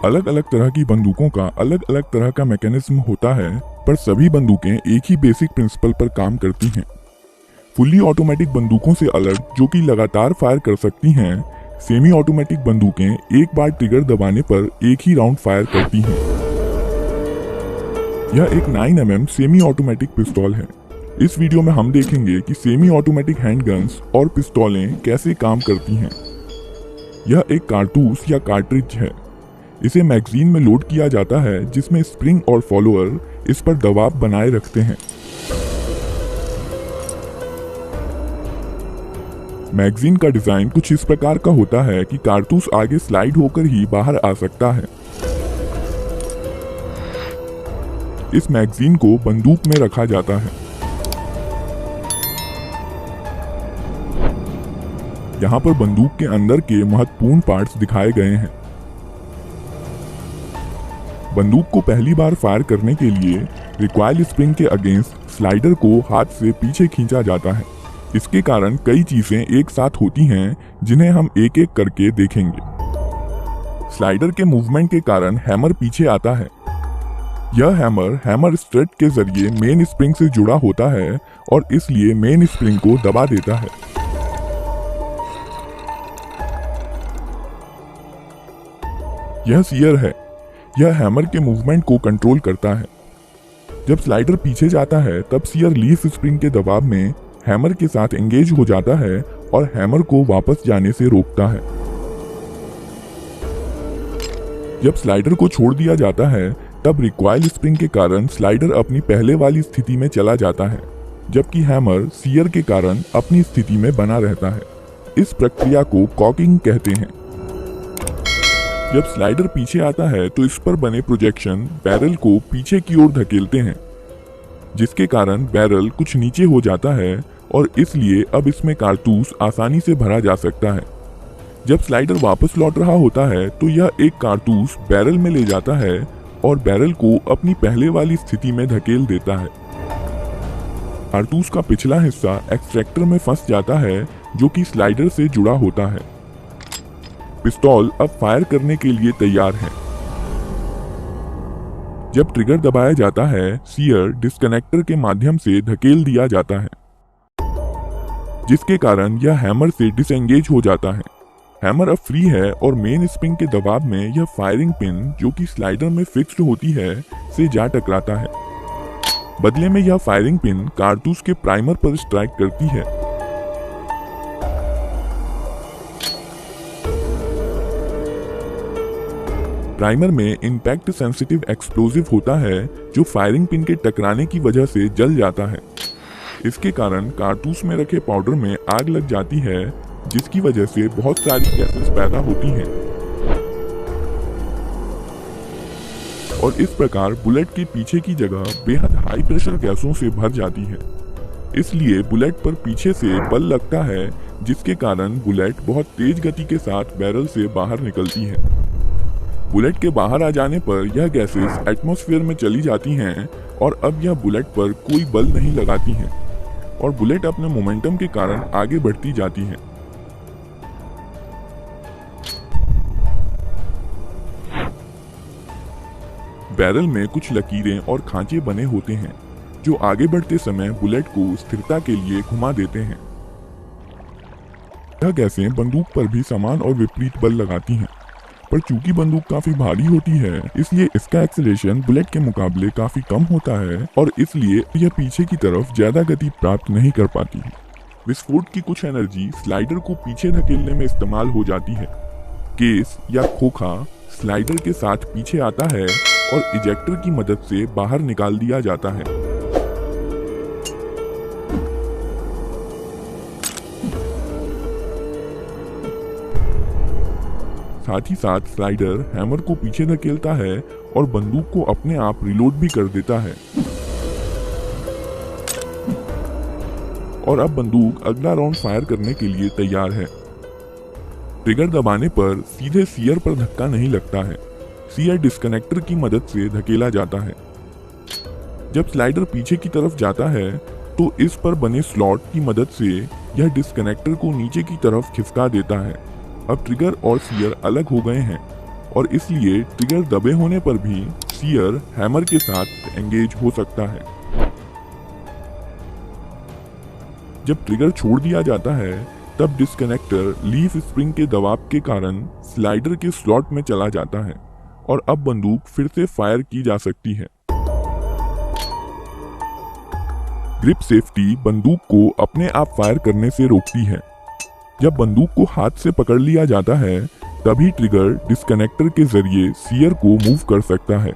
अलग अलग तरह की बंदूकों का अलग अलग तरह का मैकेनिज्म होता है, पर सभी बंदूकें एक ही बेसिक प्रिंसिपल पर काम करती हैं। फुल्ली ऑटोमेटिक बंदूकों से अलग, जो कि लगातार फायर कर सकती हैं, सेमी ऑटोमेटिक बंदूकें एक बार ट्रिगर दबाने पर एक ही राउंड फायर करती हैं। यह एक 9mm सेमी ऑटोमेटिक पिस्तौल है। इस वीडियो में हम देखेंगे कि सेमी ऑटोमेटिक हैंडगन्स और पिस्तौलें कैसे काम करती हैं। यह एक कारतूस या कार्ट्रिज है। इसे मैगजीन में लोड किया जाता है, जिसमें स्प्रिंग और फॉलोअर इस पर दबाव बनाए रखते हैं। मैगजीन का डिजाइन कुछ इस प्रकार का होता है कि कारतूस आगे स्लाइड होकर ही बाहर आ सकता है। इस मैगजीन को बंदूक में रखा जाता है। यहाँ पर बंदूक के अंदर के महत्वपूर्ण पार्ट्स दिखाए गए हैं। बंदूक को पहली बार फायर करने के लिए रिकॉइल स्प्रिंग के अगेंस्ट स्लाइडर को हाथ से पीछे खींचा जाता है। इसके कारण कई चीजें एक साथ होती हैं, जिन्हें हम एक एक करके देखेंगे। स्लाइडर के मूवमेंट के कारण हैमर पीछे आता है। यह हैमर स्ट्रट के जरिए मेन स्प्रिंग से जुड़ा होता है और इसलिए मेन स्प्रिंग को दबा देता है। यह सीयर है। यह हैमर के मूवमेंट को कंट्रोल करता है। जब स्लाइडर पीछे जाता है, तब सीयर लीफ स्प्रिंग के दबाव में हैमर के साथ एंगेज हो जाता है और हैमर को वापस जाने से रोकता है। जब स्लाइडर को छोड़ दिया जाता है, तब रिकॉइल स्प्रिंग के कारण स्लाइडर अपनी पहले वाली स्थिति में चला जाता है, जबकि हैमर सीयर के कारण अपनी स्थिति में बना रहता है। इस प्रक्रिया को कॉकिंग कहते हैं। जब स्लाइडर पीछे आता है, तो इस पर बने प्रोजेक्शन बैरल को पीछे की ओर धकेलते हैं, जिसके कारण बैरल कुछ नीचे हो जाता है और इसलिए अब इसमें कारतूस आसानी से भरा जा सकता है। जब स्लाइडर वापस लौट रहा होता है, तो यह एक कारतूस बैरल में ले जाता है और बैरल को अपनी पहले वाली स्थिति में धकेल देता है। कारतूस का पिछला हिस्सा एक्सट्रैक्टर में फंस जाता है, जो कि स्लाइडर से जुड़ा होता है। पिस्तौल अब फायर करने के लिए तैयार है। जब ट्रिगर दबाया जाता है, सीयर डिस्कनेक्टर के माध्यम से धकेल दिया जाता है, जिसके कारण यह हैमर से डिसएंगेज हो जाता है। हैमर अब फ्री है और मेन स्प्रिंग के दबाव में यह फायरिंग पिन, जो कि स्लाइडर में फिक्स्ड होती है, से जा टकराता है। बदले में यह फायरिंग पिन कारतूस के प्राइमर पर स्ट्राइक करती है। प्राइमर में इंपैक्ट सेंसिटिव एक्सप्लोजिव होता है, जो फायरिंग पिन के टकराने की वजह से जल जाता है। इसके कारण कारतूस में रखे पाउडर में आग लग जाती है, जिसकी वजह से बहुत सारी गैसेस पैदा होती हैं और इस प्रकार बुलेट के पीछे की जगह बेहद हाई प्रेशर गैसों से भर जाती है। इसलिए बुलेट पर पीछे से बल लगता है, जिसके कारण बुलेट बहुत तेज गति के साथ बैरल से बाहर निकलती है। बुलेट के बाहर आ जाने पर यह गैसेस एटमॉस्फेयर में चली जाती हैं और अब यह बुलेट पर कोई बल नहीं लगाती हैं और बुलेट अपने मोमेंटम के कारण आगे बढ़ती जाती है। बैरल में कुछ लकीरें और खांचे बने होते हैं, जो आगे बढ़ते समय बुलेट को स्थिरता के लिए घुमा देते हैं। यह गैसें बंदूक पर भी समान और विपरीत बल लगाती हैं, पर चूंकि बंदूक काफी भारी होती है, इसलिए इसका एक्सेलरेशन बुलेट के मुकाबले काफी कम होता है और इसलिए यह पीछे की तरफ ज्यादा गति प्राप्त नहीं कर पाती। विस्फोट की कुछ एनर्जी स्लाइडर को पीछे धकेलने में इस्तेमाल हो जाती है। केस या खोखा स्लाइडर के साथ पीछे आता है और इजेक्टर की मदद से बाहर निकाल दिया जाता है। साथ ही साथ स्लाइडर हैमर को पीछे धकेलता है और बंदूक को अपने आप रिलोड भी कर देता है और अब बंदूक अगला राउंड फायर करने के लिए तैयार है। ट्रिगर दबाने पर सीधे सीयर पर धक्का नहीं लगता है। सीयर डिस्कनेक्टर की मदद से धकेला जाता है। जब स्लाइडर पीछे की तरफ जाता है, तो इस पर बने स्लॉट की मदद से यह डिस्कनेक्टर को नीचे की तरफ खिसका देता है। अब ट्रिगर और सीयर अलग हो गए हैं और इसलिए ट्रिगर दबे होने पर भी सीयर हैमर के साथ एंगेज हो सकता है। जब ट्रिगर छोड़ दिया जाता है तब डिस्कनेक्टर लीफ स्प्रिंग के दबाव के कारण स्लाइडर के स्लॉट में चला जाता है और अब बंदूक फिर से फायर की जा सकती है। ग्रिप सेफ्टी बंदूक को अपने आप फायर करने से रोकती है। जब बंदूक को हाथ से पकड़ लिया जाता है तभी ट्रिगर डिस्कनेक्टर के जरिए सीयर को मूव कर सकता है।